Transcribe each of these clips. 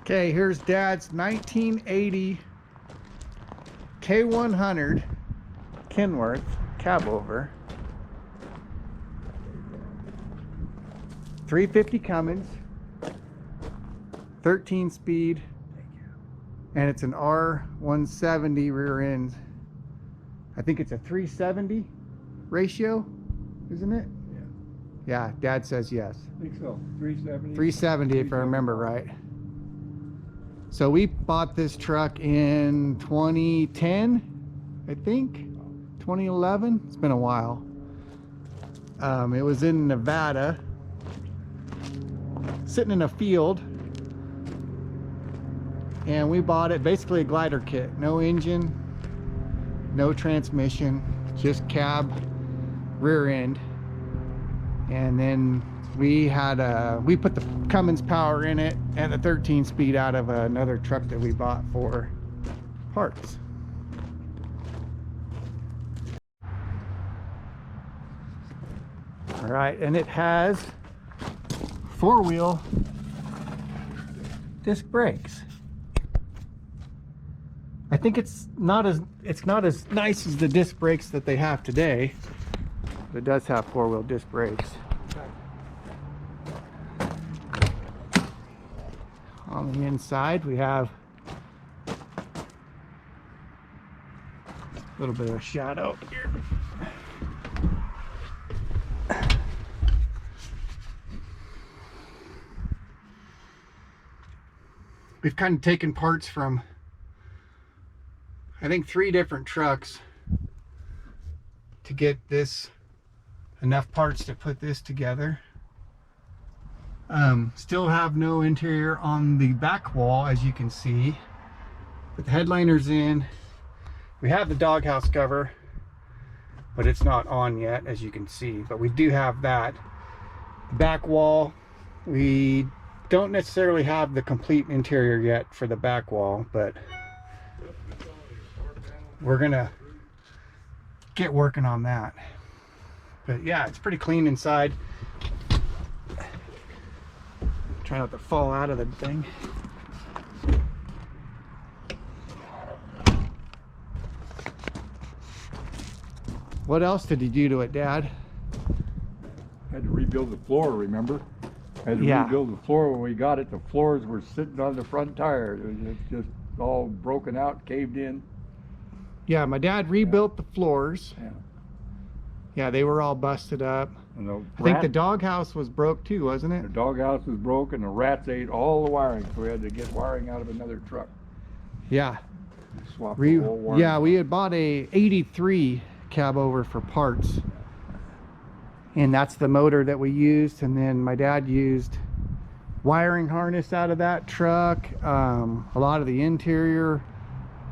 Okay, here's Dad's 1980 K100 Kenworth cabover. 350 Cummins, 13 speed, and it's an R170 rear end. I think it's a 370 ratio, isn't it? Yeah, Dad says yes. I think so. 370. 370 if I remember right. So we bought this truck in 2010, I think, 2011. It's been a while. It was in Nevada, sitting in a field, and we bought it basically a glider kit. No engine, no transmission, just cab, rear end. And then we put the Cummins power in it and the 13 speed out of another truck that we bought for parts. All right, and it has 4-wheel disc brakes. I think it's not as nice as the disc brakes that they have today, but it does have 4-wheel disc brakes. On the inside we have a little bit of a shadow here. We've kind of taken parts from, I think, 3 different trucks to get this, enough parts to put this together. Still have no interior on the back wall, as you can see, but the headliner's in. We have the doghouse cover, but it's not on yet, as you can see, but we do have that. The back wall, we don't necessarily have the complete interior yet for the back wall, but we're gonna get working on that. But yeah, it's pretty clean inside. Try not to fall out of the thing. What else did you do to it, Dad? Had to rebuild the floor, remember? Had to rebuild the floor when we got it. The floors were sitting on the front tire. It was just all broken out, caved in. Yeah, my dad rebuilt the floors. Yeah, they were all busted up. I think the doghouse was broke too, wasn't it? The doghouse was broken. The rats ate all the wiring, so we had to get wiring out of another truck. Yeah. Swap the whole wiring. Yeah, we had bought a 83 cabover for parts, and that's the motor that we used. And then my dad used wiring harness out of that truck, a lot of the interior,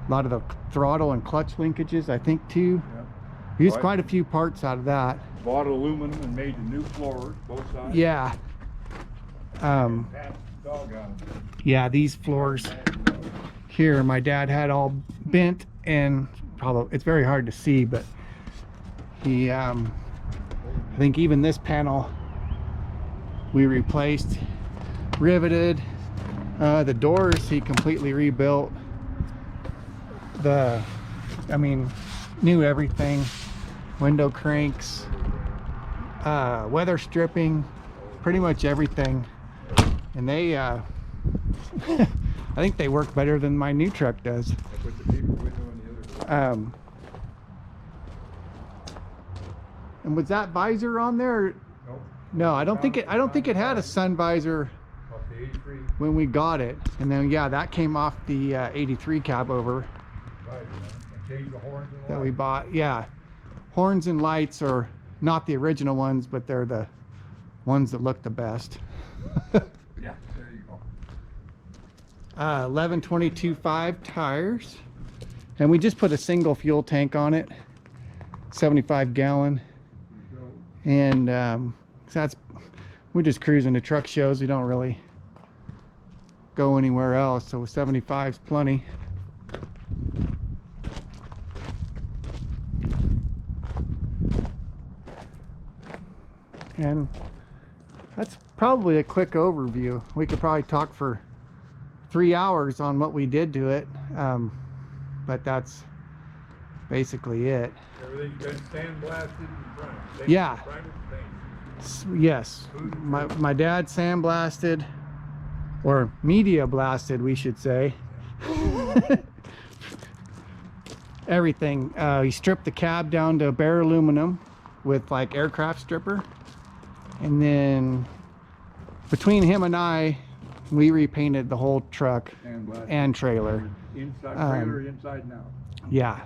a lot of the throttle and clutch linkages, I think, too. We used quite a few parts out of that. Bought aluminum and made the new floors, both sides. Yeah. Yeah, these floors here, my dad had all bent, and probably it's very hard to see, but he, I think even this panel we replaced, riveted. The doors he completely rebuilt. Knew everything. Window cranks, weather stripping, pretty much everything. And they I think they work better than my new truck does. And was that visor on there? Nope. No, I don't think it had a sun visor Off the 83. when we got it. And then yeah, that came off the 83 cab over Right, and changed the horns and that all. we bought. Yeah, horns and lights are not the original ones, but they're the ones that look the best. Yeah, there you go. 11/22/5 tires, and we just put a single fuel tank on it, 75 gallon. And so that's, we're just cruising to truck shows. We don't really go anywhere else, so 75 is plenty. And that's probably a quick overview. We could probably talk for 3 hours on what we did to it, but that's basically it. Everything's been sandblasted in front. Yeah. Yes, my dad sandblasted, or media blasted, we should say. Everything. He stripped the cab down to bare aluminum with like aircraft stripper, and then between him and I, we repainted the whole truck and trailer. Inside trailer, inside and out. Yeah.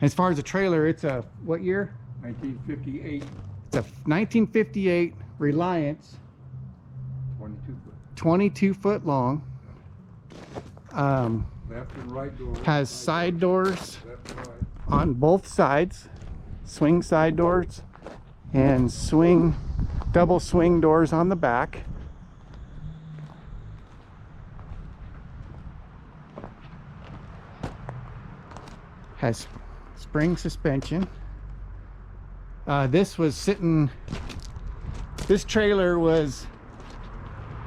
As far as the trailer, it's a what year? 1958. It's a 1958 Reliance, 22 foot. 22 foot long. Left and right door. Has side doors Left and right. on both sides, swing side doors, and double swing doors on the back. Has spring suspension. This trailer was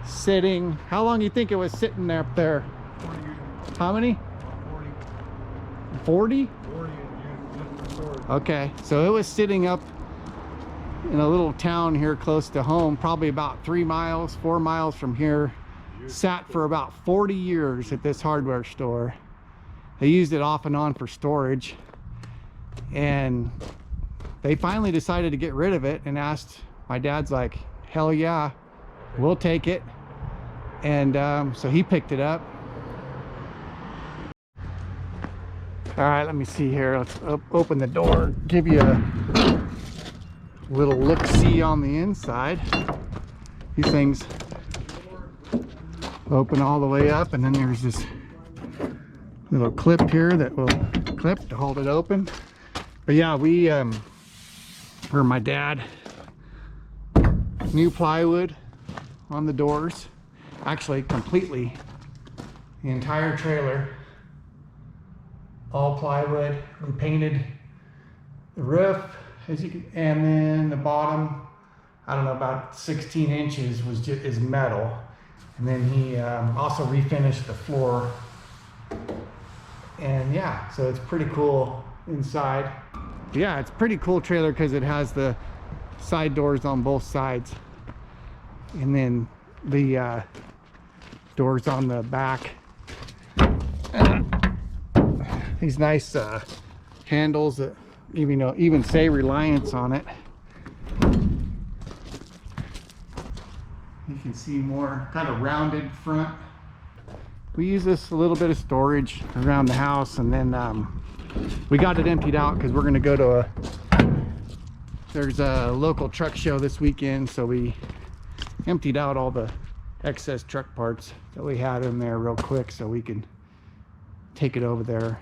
sitting, how long do you think it was sitting up there? 40 years. How many? 40. 40? 40 is just for storage. Okay, so it was sitting up in a little town here close to home, probably about 4 miles from here. Sat for about 40 years at this hardware store. They used it off and on for storage, and they finally decided to get rid of it and asked, my dad's like, hell yeah, we'll take it. And so he picked it up. All right, let me see here. Let's open the door, give you a little look-see on the inside. These things open all the way up, and then there's this little clip here that will clip to hold it open. But yeah, for my dad, new plywood on the doors, actually completely, the entire trailer, all plywood. We painted the roof, as you can, and then the bottom, I don't know, about 16 inches is metal. And then he also refinished the floor. And yeah, so it's pretty cool inside. Yeah, it's a pretty cool trailer because it has the side doors on both sides, and then the doors on the back. These nice handles that even say Reliance on it. You can see more kind of rounded front. We use this a little bit of storage around the house, and then we got it emptied out because we're going to go to there's a local truck show this weekend, so we emptied out all the excess truck parts that we had in there real quick so we can take it over there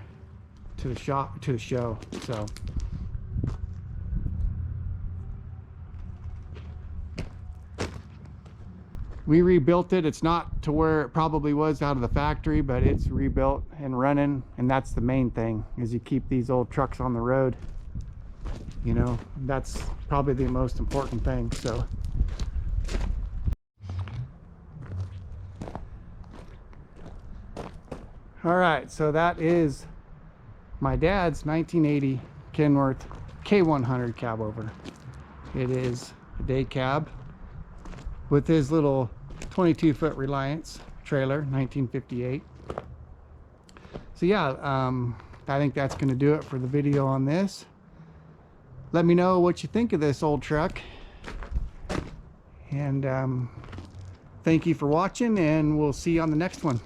to the show. So we rebuilt it. It's not to where it probably was out of the factory, but it's rebuilt and running, and that's the main thing, is you keep these old trucks on the road. You know, that's probably the most important thing. So all right, so that is my dad's 1980 Kenworth K100 cabover. It is a day cab with his little 22-foot Reliance trailer, 1958. So yeah, I think that's going to do it for the video on this. Let me know what you think of this old truck. And thank you for watching, and we'll see you on the next one.